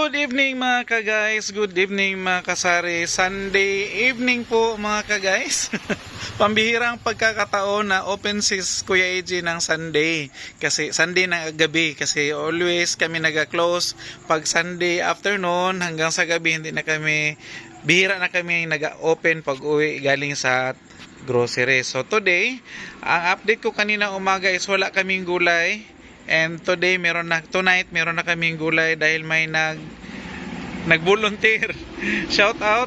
Good evening mga ka-guys, good evening mga kasari. Sunday evening po mga ka-guys. Pambihirang pagkakataon na open si Kuya AJ ng Sunday. Kasi Sunday na gabi, kasi always kami nag-close pag Sunday afternoon hanggang sa gabi. Hindi na kami, bihira na kami nag-open pag uwi galing sa grocery. So today, ang update ko kanina umaga is wala kaming gulay. And today tonight meron na kaming gulay dahil may nag-volunteer. Shout out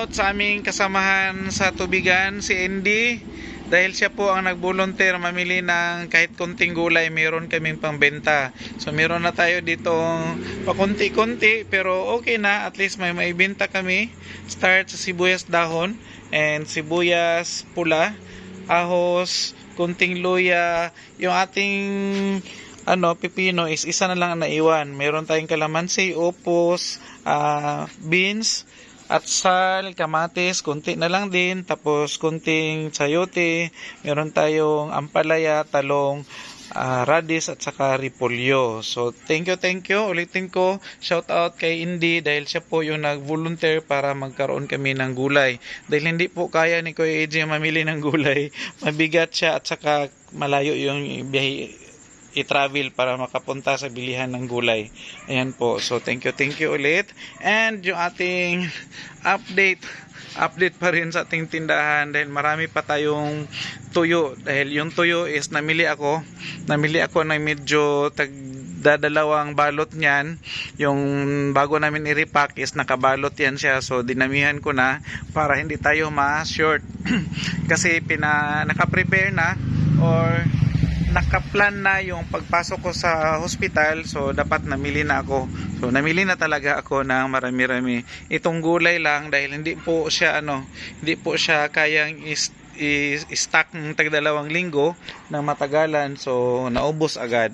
sa aming kasamahan sa tubigan, si Andy. Dahil siya po ang nag-volunteer mamili ng kahit konting gulay, meron kaming pangbenta. So meron na tayo dito pakunti-kunti, pero okay na, at least may maibenta kami. Start sa sibuyas dahon and sibuyas pula, ahos, kunting luya, yung ating pipino is isa na lang naiwan. Meron tayong kalamansi, upos, beans, atsal, kamatis, kunti na lang din, tapos kunting sayote, meron tayong ampalaya, talong, radish at saka repolyo. So thank you, ulitin ko, shout out kay Indy dahil siya po yung nag-volunteer para magkaroon kami ng gulay. Dahil hindi po kaya ni Kuya AJ mamili ng gulay, mabigat siya at saka malayo yung biyahe i-travel para makapunta sa bilihan ng gulay. Ayan po. So thank you ulit. And yung ating update pa rin sa ating tindahan dahil marami pa tayong tuyo. Dahil yung tuyo is namili ako ng medyo dadalawang balot niyan. Yung bago namin i-repack is nakabalot yan siya. So dinamihan ko na para hindi tayo ma-short. Kasi naka-prepare na or nakaplan na yung pagpasok ko sa hospital, so dapat namili na ako. So namili na talaga ako ng marami-rami. Itong gulay lang dahil hindi po siya kayang i-stock ng tag-2 linggo ng matagalan, so naubos agad.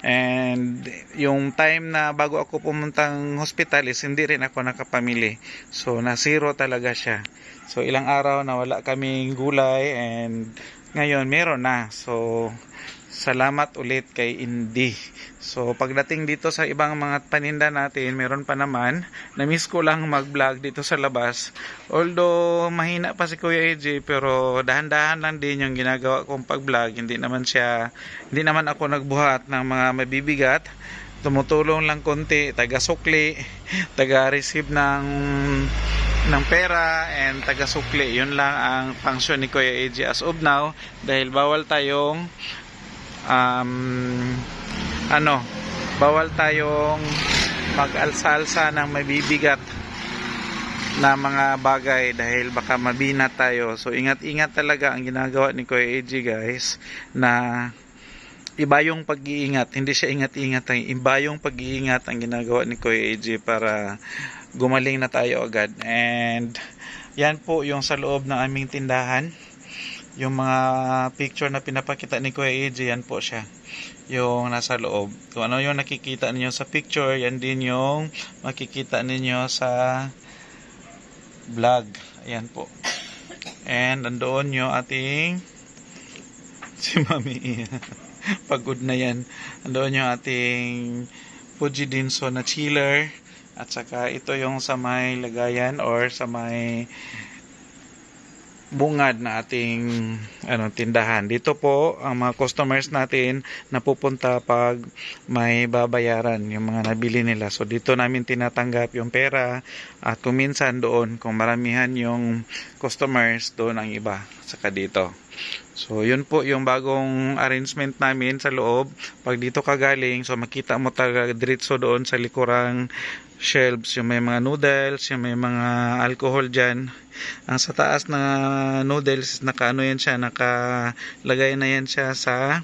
And yung time na bago ako pumuntang hospital is hindi rin ako nakapamili. So na zero talaga siya. So ilang araw na wala kaming gulay and ngayon meron na. So salamat ulit kay Indy. So pagdating dito sa ibang mga paninda natin, meron pa naman. Na-miss ko lang mag-vlog dito sa labas. Although mahina pa si Kuya AJ, pero dahan-dahan lang din yung ginagawa kong pag-vlog. Hindi naman ako nagbuhat ng mga mabibigat. Tumutulong lang konti, taga-sukli, taga-receive ng pera and taga-sukli. Yun lang ang function ni Kuya AJ as of now dahil bawal tayong mag-alsa-alsa ng mabibigat na mga bagay dahil baka mabinat tayo. So ingat-ingat talaga ang ginagawa ni Kuya AJ, guys, na iba yung pag-iingat, hindi siya ingat-ingat, iba yung pag-iingat ang ginagawa ni Kuya AJ para gumaling na tayo agad. And yan po yung sa loob ng aming tindahan. Yung mga picture na pinapakita ni Kuya AJ, yan po siya yung nasa loob. Kung ano yung nakikita ninyo sa picture, yan din yung makikita ninyo sa vlog. Ayan po. And andoon yung ating si Mami pagod na yan. Andoon yung ating Fuji Dinso na chiller. At saka ito yung sa may lagayan or sa may bungad na ating tindahan. Dito po ang mga customers natin napupunta pag may babayaran yung mga nabili nila. So dito namin tinatanggap yung pera at kung minsan doon, kung maramihan yung customers, doon ang iba saka dito. So yun po yung bagong arrangement namin sa loob. Pag dito ka galing, so makita mo talaga diretso doon sa likurang shelves, yung may mga noodles, yung may mga alcohol dyan. Ang sa taas na noodles, nakalagay na yan siya sa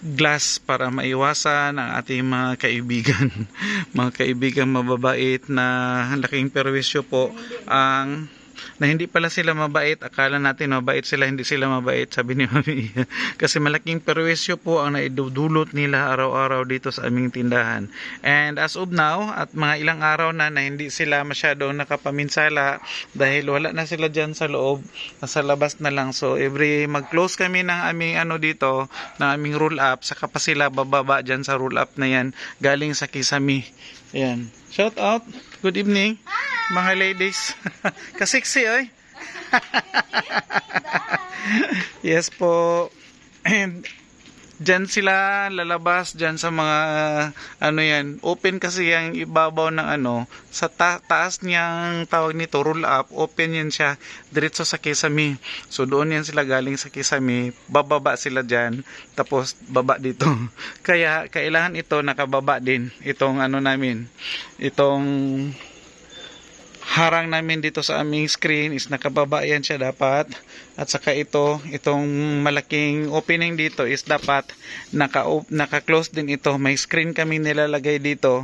glass para maiwasan ang ating mga kaibigan. Mga kaibigan mababait na laking perwisyo po ang na hindi pala sila mabait. Akala natin mabait sila, hindi sila mabait, sabi ni Mami Iya. Kasi malaking perwisyo po ang naidudulot nila araw-araw dito sa aming tindahan. And as of now, at mga ilang araw na hindi sila masyadong nakapaminsala dahil wala na sila dyan sa loob, nasa labas na lang. So every mag-close kami ng aming dito, ng aming roll up, saka pa sila bababa dyan sa roll up na yan, galing sa Kisame. Ayan. Shout out. Good evening. Mga ladies. Kasiksi, oy. Yes po. And dyan sila lalabas dyan sa mga yan, open kasi yung ibabaw ng sa taas niyang tawag nito, roll up, open yan siya diretso sa Kisame. So doon yan sila galing sa Kisame, bababa sila dyan, tapos baba dito. Kaya kailangan ito nakababa din itong namin, itong harang namin dito sa aming screen is nakababa yan siya dapat. At saka itong malaking opening dito is dapat naka-close din ito. May screen kami nilalagay dito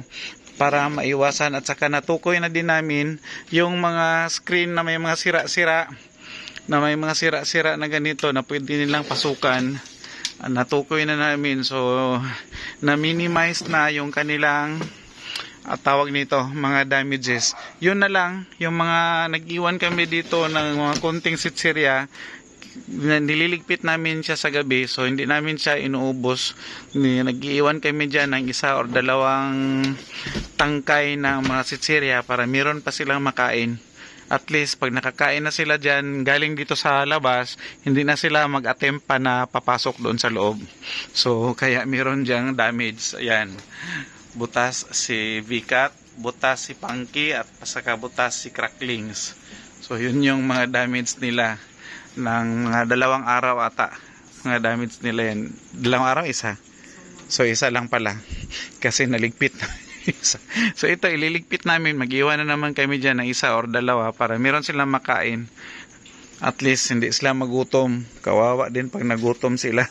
para maiwasan, at saka natukoy na din namin yung mga screen na may mga sira-sira na ganito na pwede nilang pasukan. Natukoy na namin, so na-minimize na yung kanilang tawag nito, mga damages. Yun na lang, yung mga nag-iwan kami dito ng mga konting sitsirya, nililigpit namin siya sa gabi, so hindi namin siya inuubos. Nag-iwan kami dyan ng 1 or 2 tangkay ng mga sitsirya para meron pa silang makain. At least pag nakakain na sila dyan galing dito sa labas, hindi na sila mag-attempt pa na papasok doon sa loob. So kaya meron dyang damage. Ayan, butas si Vicat, butas si Punky, at saka butas si Cracklings. So yun yung mga damage nila ng mga 2 araw ata. Mga damage nila yan. 2 araw, 1. So 1 lang pala kasi naligpit. So ito ililigpit namin, mag-iwan na naman kami dyan ng 1 or 2 para meron silang makain. At least hindi sila magutom. Kawawa din pag nagutom sila.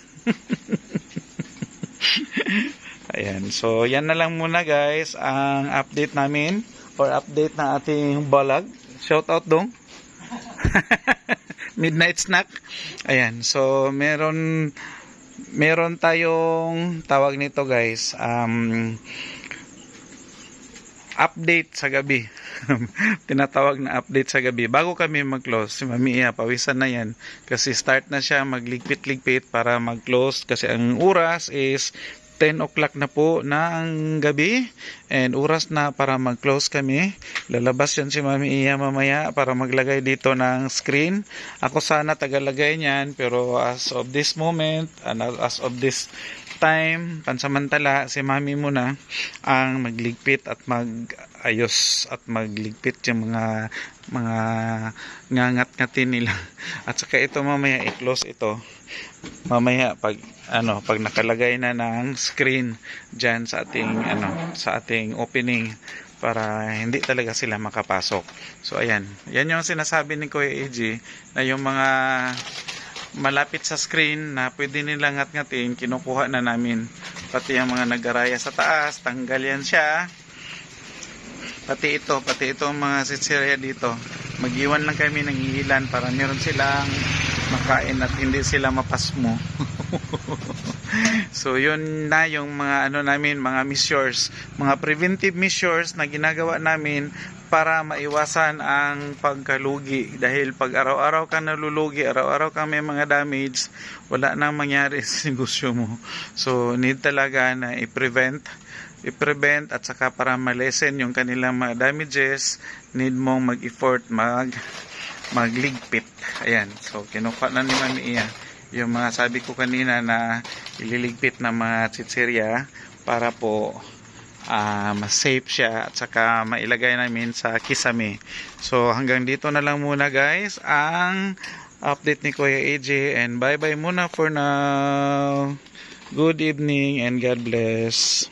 Ayan, so yan na lang muna guys ang update namin or update na ating vlog. Shout out dong. Midnight snack. Ayan, so meron tayong tawag nito guys, update sa gabi. Tinatawag na update sa gabi bago kami mag-close. Si Mami Iya pawisan na yan kasi start na siya magligpit-ligpit para mag-close kasi ang oras is 10 o'clock na po ng gabi and oras na para mag-close kami. Lalabas yan si Mami Iya mamaya para maglagay dito ng screen. Ako sana tagalagay niyan, pero as of this moment and as of this time, pansamantala si Mami muna ang magligpit at mag-ayos at magligpit yung mga ngangat-ngatin nila. At saka ito mamaya i-close ito. Mamaya pag nakalagay na ng screen diyan sa ating opening para hindi talaga sila makapasok. So ayan, yan yung sinasabi ni Kuya AJ na yung mga malapit sa screen na pwede nilang ngat-ngatin, kinukuha na namin. Pati yung mga nagaraya sa taas, tanggal yan siya. Pati itong mga sitsirya dito, mag-iwan lang kami ng ilan para meron silang makain at hindi sila mapasmo. So yun na yung mga namin, mga measures, mga preventive measures na ginagawa namin para maiwasan ang pagkalugi. Dahil pag araw-araw ka nalulugi, araw-araw ka may mga damage, wala nang mangyari sa negosyo mo. So need talaga na i-prevent at saka para ma-lessen yung kanilang mga damages, need mong mag-effort, magligpit. Ayan, so kinuha na ni Mami Iya yung mga sabi ko kanina na ililigpit na mga tsitsirya para po mas safe siya at saka mailagay namin sa Kisame. So hanggang dito na lang muna guys ang update ni Kuya AJ, and bye bye muna for now. Good evening and God bless.